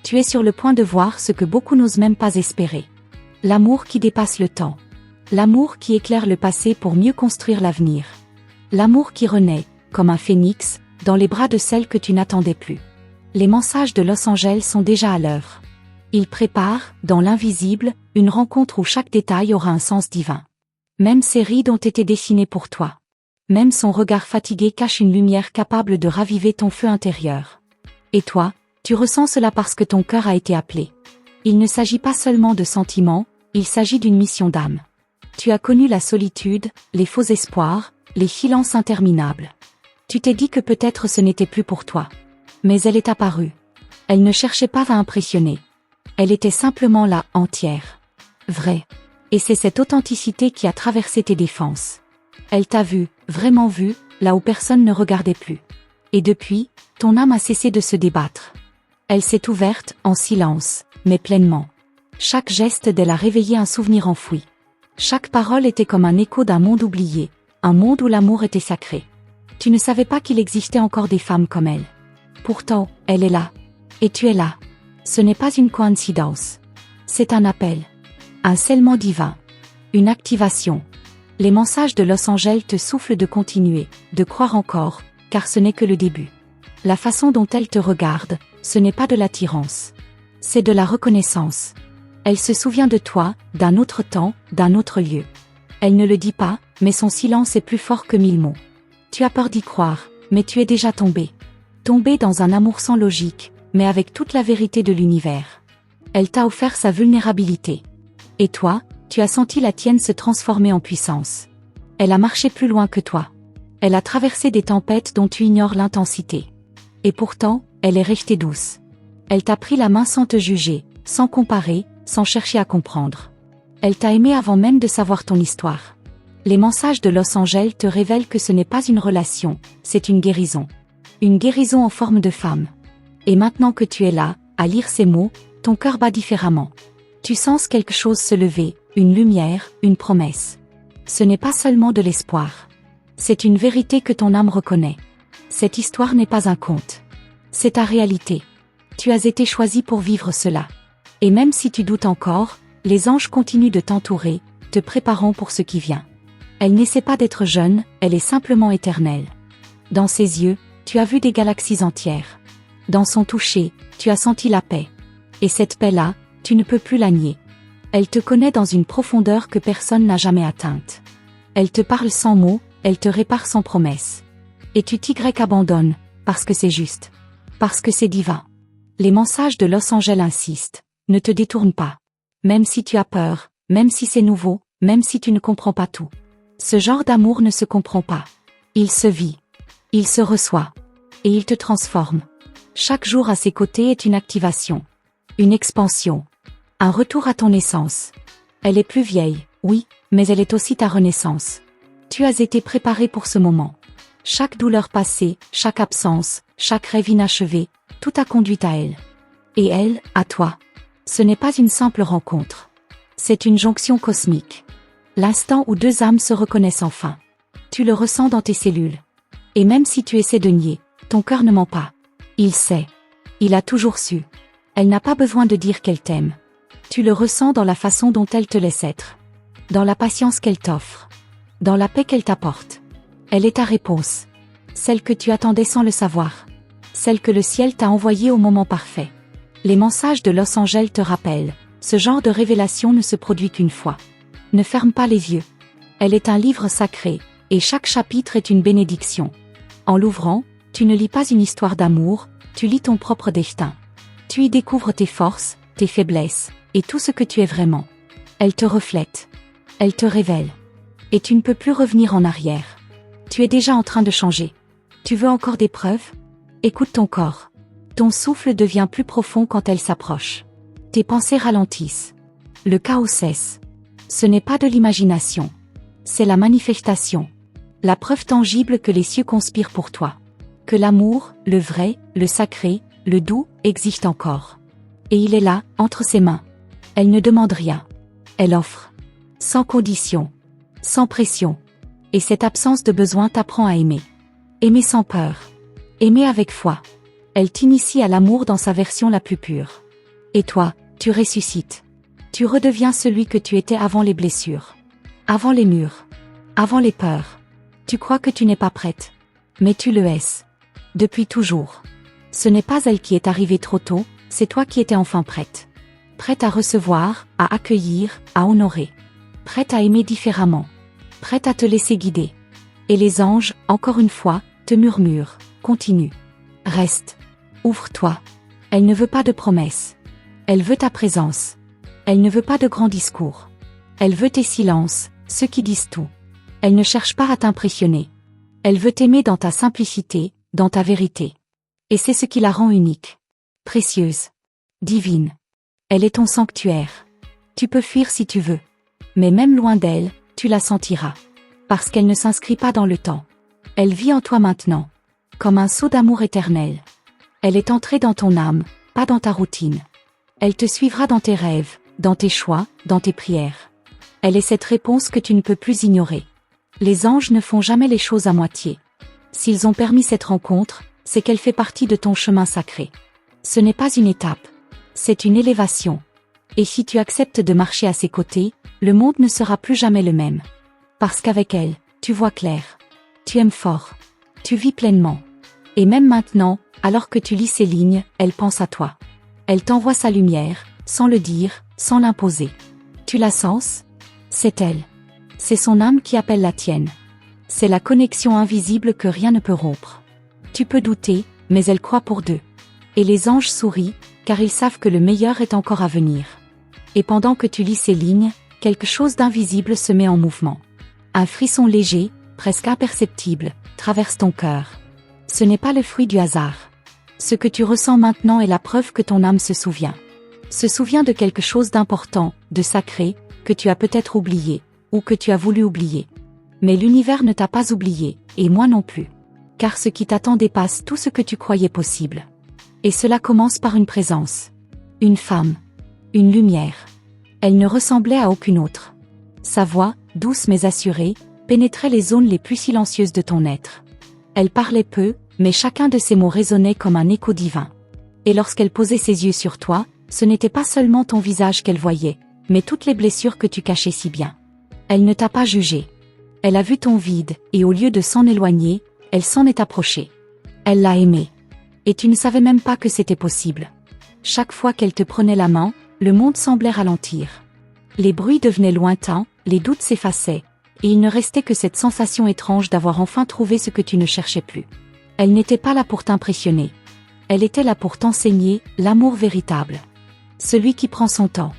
Tu es sur le point de voir ce que beaucoup n'osent même pas espérer. L'amour qui dépasse le temps. L'amour qui éclaire le passé pour mieux construire l'avenir. L'amour qui renaît, comme un phénix, dans les bras de celle que tu n'attendais plus. Les messages de Los Angeles sont déjà à l'œuvre. Ils préparent, dans l'invisible, une rencontre où chaque détail aura un sens divin. Même ses rides ont été dessinées pour toi. Même son regard fatigué cache une lumière capable de raviver ton feu intérieur. Et toi, tu ressens cela parce que ton cœur a été appelé. Il ne s'agit pas seulement de sentiments, il s'agit d'une mission d'âme. Tu as connu la solitude, les faux espoirs, les silences interminables. Tu t'es dit que peut-être ce n'était plus pour toi. Mais elle est apparue. Elle ne cherchait pas à impressionner. Elle était simplement là, entière. Vraie. Et c'est cette authenticité qui a traversé tes défenses. Elle t'a vu, vraiment vu, là où personne ne regardait plus. Et depuis, ton âme a cessé de se débattre. Elle s'est ouverte, en silence, mais pleinement. Chaque geste d'elle a réveillé un souvenir enfoui. Chaque parole était comme un écho d'un monde oublié, un monde où l'amour était sacré. Tu ne savais pas qu'il existait encore des femmes comme elle. Pourtant, elle est là. Et tu es là. Ce n'est pas une coïncidence. C'est un appel. Un scellement divin. Une activation. Les messages de Los Angeles te soufflent de continuer, de croire encore, car ce n'est que le début. La façon dont elle te regarde, ce n'est pas de l'attirance. C'est de la reconnaissance. Elle se souvient de toi, d'un autre temps, d'un autre lieu. Elle ne le dit pas, mais son silence est plus fort que 1000 mots. Tu as peur d'y croire, mais tu es déjà tombé. Tombé dans un amour sans logique, mais avec toute la vérité de l'univers. Elle t'a offert sa vulnérabilité. Et toi, tu as senti la tienne se transformer en puissance. Elle a marché plus loin que toi. Elle a traversé des tempêtes dont tu ignores l'intensité. Et pourtant, elle est restée douce. Elle t'a pris la main sans te juger, sans comparer, sans chercher à comprendre. Elle t'a aimé avant même de savoir ton histoire. Les messages de Los Angeles te révèlent que ce n'est pas une relation, c'est une guérison. Une guérison en forme de femme. Et maintenant que tu es là, à lire ces mots, ton cœur bat différemment. Tu sens quelque chose se lever, une lumière, une promesse. Ce n'est pas seulement de l'espoir. C'est une vérité que ton âme reconnaît. Cette histoire n'est pas un conte. C'est ta réalité. Tu as été choisi pour vivre cela. Et même si tu doutes encore, les anges continuent de t'entourer, te préparant pour ce qui vient. Elle n'essaie pas d'être jeune, elle est simplement éternelle. Dans ses yeux, tu as vu des galaxies entières. Dans son toucher, tu as senti la paix. Et cette paix-là, tu ne peux plus la nier. Elle te connaît dans une profondeur que personne n'a jamais atteinte. Elle te parle sans mots, elle te répare sans promesse. Et tu abandonnes, parce que c'est juste. Parce que c'est divin. Les messages de Los Angeles insistent. Ne te détourne pas. Même si tu as peur, même si c'est nouveau, même si tu ne comprends pas tout. Ce genre d'amour ne se comprend pas. Il se vit. Il se reçoit. Et il te transforme. Chaque jour à ses côtés est une activation. Une expansion. Un retour à ton essence. Elle est plus vieille, oui, mais elle est aussi ta renaissance. Tu as été préparé pour ce moment. Chaque douleur passée, chaque absence, chaque rêve inachevé, tout a conduit à elle. Et elle, à toi. Ce n'est pas une simple rencontre. C'est une jonction cosmique. L'instant où deux âmes se reconnaissent enfin. Tu le ressens dans tes cellules. Et même si tu essaies de nier, ton cœur ne ment pas. Il sait. Il a toujours su. Elle n'a pas besoin de dire qu'elle t'aime. Tu le ressens dans la façon dont elle te laisse être. Dans la patience qu'elle t'offre. Dans la paix qu'elle t'apporte. Elle est ta réponse. Celle que tu attendais sans le savoir. Celle que le ciel t'a envoyée au moment parfait. Les messages de Los Angeles te rappellent, ce genre de révélation ne se produit qu'une fois. Ne ferme pas les yeux. Elle est un livre sacré, et chaque chapitre est une bénédiction. En l'ouvrant, tu ne lis pas une histoire d'amour, tu lis ton propre destin. Tu y découvres tes forces, tes faiblesses, et tout ce que tu es vraiment. Elle te reflète. Elle te révèle. Et tu ne peux plus revenir en arrière. Tu es déjà en train de changer. Tu veux encore des preuves? Écoute ton corps. Ton souffle devient plus profond quand elle s'approche. Tes pensées ralentissent. Le chaos cesse. Ce n'est pas de l'imagination. C'est la manifestation. La preuve tangible que les cieux conspirent pour toi. Que l'amour, le vrai, le sacré, le doux, existent encore. Et il est là, entre ses mains. Elle ne demande rien. Elle offre. Sans condition. Sans pression. Et cette absence de besoin t'apprend à aimer. Aimer sans peur. Aimer avec foi. Elle t'initie à l'amour dans sa version la plus pure. Et toi, tu ressuscites. Tu redeviens celui que tu étais avant les blessures. Avant les murs. Avant les peurs. Tu crois que tu n'es pas prête. Mais tu le es. Depuis toujours. Ce n'est pas elle qui est arrivée trop tôt, c'est toi qui étais enfin prête. Prête à recevoir, à accueillir, à honorer. Prête à aimer différemment. Prête à te laisser guider. Et les anges, encore une fois, te murmurent, continue. Reste. Ouvre-toi. Elle ne veut pas de promesses. Elle veut ta présence. Elle ne veut pas de grands discours. Elle veut tes silences, ceux qui disent tout. Elle ne cherche pas à t'impressionner. Elle veut t'aimer dans ta simplicité, dans ta vérité. Et c'est ce qui la rend unique. Précieuse. Divine. Elle est ton sanctuaire. Tu peux fuir si tu veux. Mais même loin d'elle, tu la sentiras. Parce qu'elle ne s'inscrit pas dans le temps. Elle vit en toi maintenant. Comme un sceau d'amour éternel. Elle est entrée dans ton âme, pas dans ta routine. Elle te suivra dans tes rêves, dans tes choix, dans tes prières. Elle est cette réponse que tu ne peux plus ignorer. Les anges ne font jamais les choses à moitié. S'ils ont permis cette rencontre, c'est qu'elle fait partie de ton chemin sacré. Ce n'est pas une étape, c'est une élévation. Et si tu acceptes de marcher à ses côtés, le monde ne sera plus jamais le même. Parce qu'avec elle, tu vois clair. Tu aimes fort. Tu vis pleinement. Et même maintenant, alors que tu lis ces lignes, elle pense à toi. Elle t'envoie sa lumière, sans le dire, sans l'imposer. Tu la sens ? C'est elle. C'est son âme qui appelle la tienne. C'est la connexion invisible que rien ne peut rompre. Tu peux douter, mais elle croit pour deux. Et les anges sourient, car ils savent que le meilleur est encore à venir. Et pendant que tu lis ces lignes, quelque chose d'invisible se met en mouvement. Un frisson léger, presque imperceptible, traverse ton cœur. Ce n'est pas le fruit du hasard. Ce que tu ressens maintenant est la preuve que ton âme se souvient. Se souvient de quelque chose d'important, de sacré, que tu as peut-être oublié, ou que tu as voulu oublier. Mais l'univers ne t'a pas oublié, et moi non plus. Car ce qui t'attend dépasse tout ce que tu croyais possible. Et cela commence par une présence. Une femme. Une lumière. Elle ne ressemblait à aucune autre. Sa voix, douce mais assurée, pénétrait les zones les plus silencieuses de ton être. Elle parlait peu, mais chacun de ses mots résonnait comme un écho divin. Et lorsqu'elle posait ses yeux sur toi, ce n'était pas seulement ton visage qu'elle voyait, mais toutes les blessures que tu cachais si bien. Elle ne t'a pas jugé. Elle a vu ton vide, et au lieu de s'en éloigner, elle s'en est approchée. Elle l'a aimé. Et tu ne savais même pas que c'était possible. Chaque fois qu'elle te prenait la main, le monde semblait ralentir. Les bruits devenaient lointains, les doutes s'effaçaient, et il ne restait que cette sensation étrange d'avoir enfin trouvé ce que tu ne cherchais plus. Elle n'était pas là pour t'impressionner. Elle était là pour t'enseigner l'amour véritable. Celui qui prend son temps.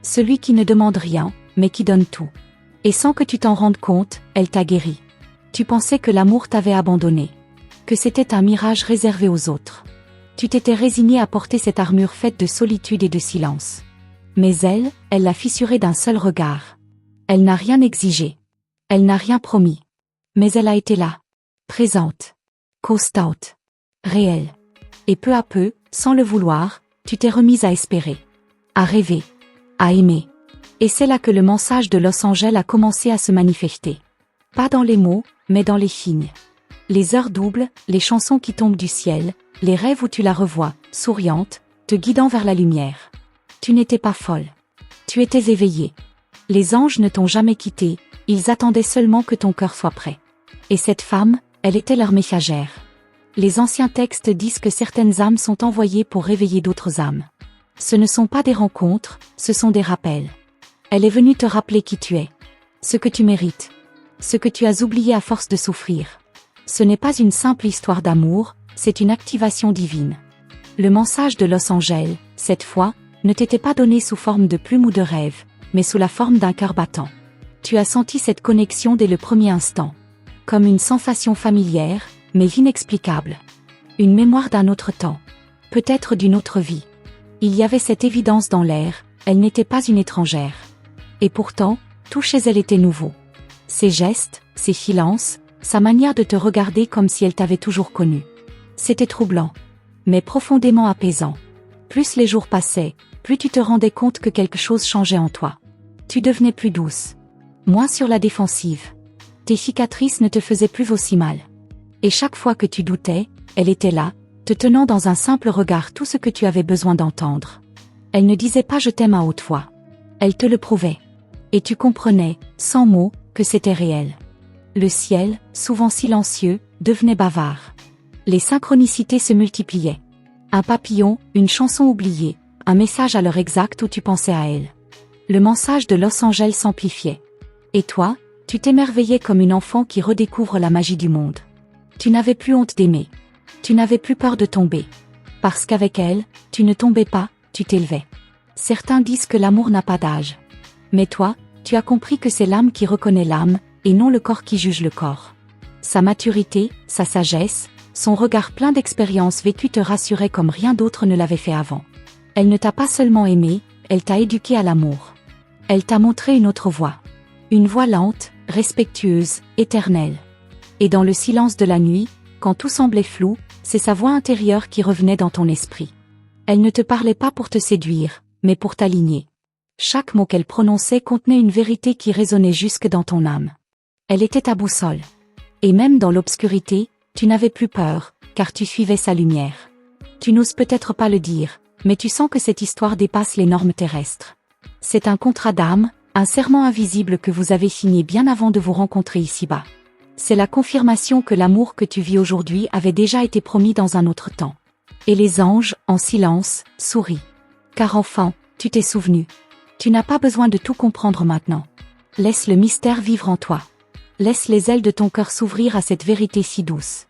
Celui qui ne demande rien, mais qui donne tout. Et sans que tu t'en rendes compte, elle t'a guéri. Tu pensais que l'amour t'avait abandonné. Que c'était un mirage réservé aux autres. Tu t'étais résigné à porter cette armure faite de solitude et de silence. Mais elle l'a fissurée d'un seul regard. Elle n'a rien exigé. Elle n'a rien promis. Mais elle a été là. Présente. Constante. Réelle. Et peu à peu, sans le vouloir, tu t'es remise à espérer. À rêver. À aimer. Et c'est là que le message de Los Angeles a commencé à se manifester. Pas dans les mots, mais dans les signes. Les heures doubles, les chansons qui tombent du ciel, les rêves où tu la revois, souriante, te guidant vers la lumière. Tu n'étais pas folle. Tu étais éveillée. Les anges ne t'ont jamais quitté, ils attendaient seulement que ton cœur soit prêt. Et cette femme, elle était leur messagère. Les anciens textes disent que certaines âmes sont envoyées pour réveiller d'autres âmes. Ce ne sont pas des rencontres, ce sont des rappels. Elle est venue te rappeler qui tu es. Ce que tu mérites. Ce que tu as oublié à force de souffrir. Ce n'est pas une simple histoire d'amour, c'est une activation divine. Le message de Los Angeles, cette fois, ne t'était pas donné sous forme de plume ou de rêve, mais sous la forme d'un cœur battant. Tu as senti cette connexion dès le premier instant. Comme une sensation familière, mais inexplicable. Une mémoire d'un autre temps. Peut-être d'une autre vie. Il y avait cette évidence dans l'air, elle n'était pas une étrangère. Et pourtant, tout chez elle était nouveau. Ses gestes, ses silences, sa manière de te regarder comme si elle t'avait toujours connu. C'était troublant, mais profondément apaisant. Plus les jours passaient, plus tu te rendais compte que quelque chose changeait en toi. Tu devenais plus douce. Moins sur la défensive. Tes cicatrices ne te faisaient plus aussi mal. Et chaque fois que tu doutais, elle était là, te tenant dans un simple regard tout ce que tu avais besoin d'entendre. Elle ne disait pas « je t'aime » à haute voix. Elle te le prouvait. Et tu comprenais, sans mots, que c'était réel. Le ciel, souvent silencieux, devenait bavard. Les synchronicités se multipliaient. Un papillon, une chanson oubliée, un message à l'heure exacte où tu pensais à elle. Le message de Los Angeles s'amplifiait. Et toi, tu t'émerveillais comme une enfant qui redécouvre la magie du monde. Tu n'avais plus honte d'aimer. Tu n'avais plus peur de tomber. Parce qu'avec elle, tu ne tombais pas, tu t'élevais. Certains disent que l'amour n'a pas d'âge. Mais toi, tu as compris que c'est l'âme qui reconnaît l'âme, et non le corps qui juge le corps. Sa maturité, sa sagesse, son regard plein d'expériences vécues te rassurait comme rien d'autre ne l'avait fait avant. Elle ne t'a pas seulement aimé, elle t'a éduqué à l'amour. Elle t'a montré une autre voie. Une voie lente, respectueuse, éternelle. Et dans le silence de la nuit, quand tout semblait flou, c'est sa voix intérieure qui revenait dans ton esprit. Elle ne te parlait pas pour te séduire, mais pour t'aligner. Chaque mot qu'elle prononçait contenait une vérité qui résonnait jusque dans ton âme. Elle était ta boussole. Et même dans l'obscurité, tu n'avais plus peur, car tu suivais sa lumière. Tu n'oses peut-être pas le dire, mais tu sens que cette histoire dépasse les normes terrestres. C'est un contrat d'âme, un serment invisible que vous avez signé bien avant de vous rencontrer ici-bas. C'est la confirmation que l'amour que tu vis aujourd'hui avait déjà été promis dans un autre temps. Et les anges, en silence, sourient. Car enfant, tu t'es souvenu. Tu n'as pas besoin de tout comprendre maintenant. Laisse le mystère vivre en toi. Laisse les ailes de ton cœur s'ouvrir à cette vérité si douce.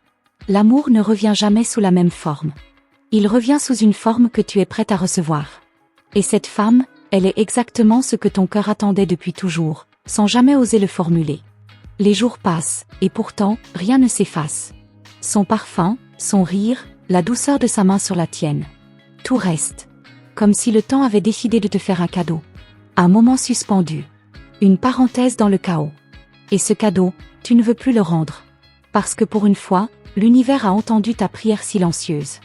L'amour ne revient jamais sous la même forme. Il revient sous une forme que tu es prête à recevoir. Et cette femme, elle est exactement ce que ton cœur attendait depuis toujours, sans jamais oser le formuler. Les jours passent, et pourtant, rien ne s'efface. Son parfum, son rire, la douceur de sa main sur la tienne. Tout reste. Comme si le temps avait décidé de te faire un cadeau. Un moment suspendu. Une parenthèse dans le chaos. Et ce cadeau, tu ne veux plus le rendre. Parce que pour une fois, l'univers a entendu ta prière silencieuse.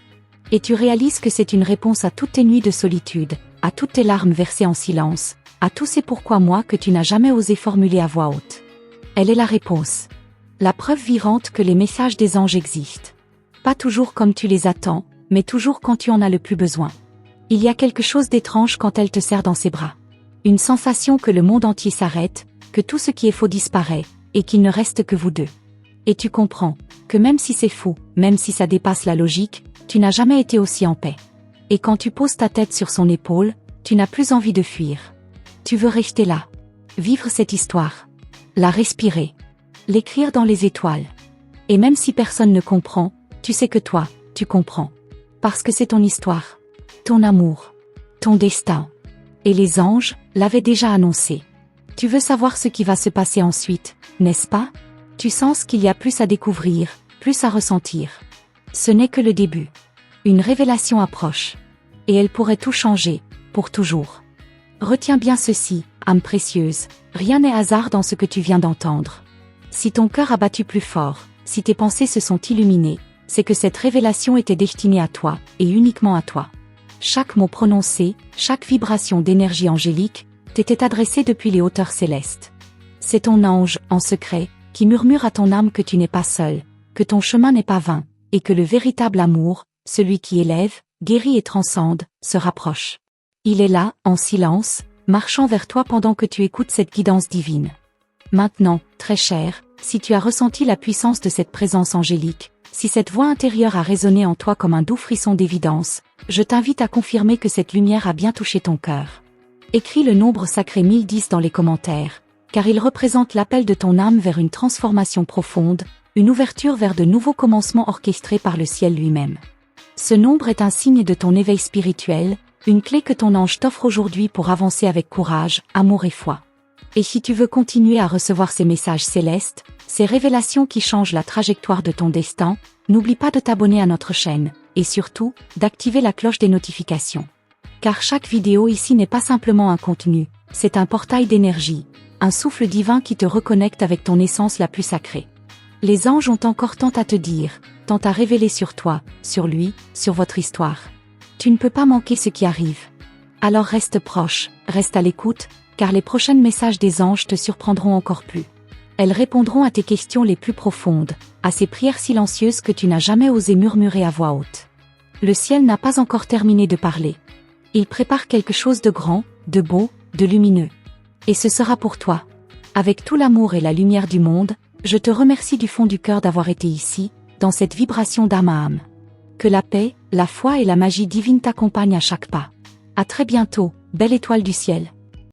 Et tu réalises que c'est une réponse à toutes tes nuits de solitude, à toutes tes larmes versées en silence, à tous ces pourquoi moi que tu n'as jamais osé formuler à voix haute. Elle est la réponse. La preuve vivante que les messages des anges existent. Pas toujours comme tu les attends, mais toujours quand tu en as le plus besoin. Il y a quelque chose d'étrange quand elle te serre dans ses bras. Une sensation que le monde entier s'arrête, que tout ce qui est faux disparaît, et qu'il ne reste que vous deux. Et tu comprends, que même si c'est fou, même si ça dépasse la logique, tu n'as jamais été aussi en paix. Et quand tu poses ta tête sur son épaule, tu n'as plus envie de fuir. Tu veux rester là. Vivre cette histoire. La respirer. L'écrire dans les étoiles. Et même si personne ne comprend, tu sais que toi, tu comprends. Parce que c'est ton histoire. Ton amour. Ton destin. Et les anges l'avaient déjà annoncé. Tu veux savoir ce qui va se passer ensuite, n'est-ce pas? Tu sens qu'il y a plus à découvrir, plus à ressentir. Ce n'est que le début. Une révélation approche. Et elle pourrait tout changer, pour toujours. Retiens bien ceci, âme précieuse, rien n'est hasard dans ce que tu viens d'entendre. Si ton cœur a battu plus fort, si tes pensées se sont illuminées, c'est que cette révélation était destinée à toi, et uniquement à toi. Chaque mot prononcé, chaque vibration d'énergie angélique, t'était adressé depuis les hauteurs célestes. C'est ton ange, en secret, qui murmure à ton âme que tu n'es pas seul, que ton chemin n'est pas vain, et que le véritable amour, celui qui élève, guérit et transcende, se rapproche. Il est là, en silence, marchant vers toi pendant que tu écoutes cette guidance divine. Maintenant, très cher, si tu as ressenti la puissance de cette présence angélique, si cette voix intérieure a résonné en toi comme un doux frisson d'évidence, je t'invite à confirmer que cette lumière a bien touché ton cœur. Écris le nombre sacré 1010 dans les commentaires, car il représente l'appel de ton âme vers une transformation profonde, une ouverture vers de nouveaux commencements orchestrés par le ciel lui-même. Ce nombre est un signe de ton éveil spirituel, une clé que ton ange t'offre aujourd'hui pour avancer avec courage, amour et foi. Et si tu veux continuer à recevoir ces messages célestes, ces révélations qui changent la trajectoire de ton destin, n'oublie pas de t'abonner à notre chaîne, et surtout, d'activer la cloche des notifications. Car chaque vidéo ici n'est pas simplement un contenu, c'est un portail d'énergie, un souffle divin qui te reconnecte avec ton essence la plus sacrée. Les anges ont encore tant à te dire, tant à révéler sur toi, sur lui, sur votre histoire. Tu ne peux pas manquer ce qui arrive. Alors reste proche, reste à l'écoute, car les prochains messages des anges te surprendront encore plus. Elles répondront à tes questions les plus profondes, à ces prières silencieuses que tu n'as jamais osé murmurer à voix haute. Le ciel n'a pas encore terminé de parler. Il prépare quelque chose de grand, de beau, de lumineux. Et ce sera pour toi. Avec tout l'amour et la lumière du monde, je te remercie du fond du cœur d'avoir été ici, dans cette vibration d'âme à âme. Que la paix, la foi et la magie divine t'accompagnent à chaque pas. À très bientôt, belle étoile du ciel.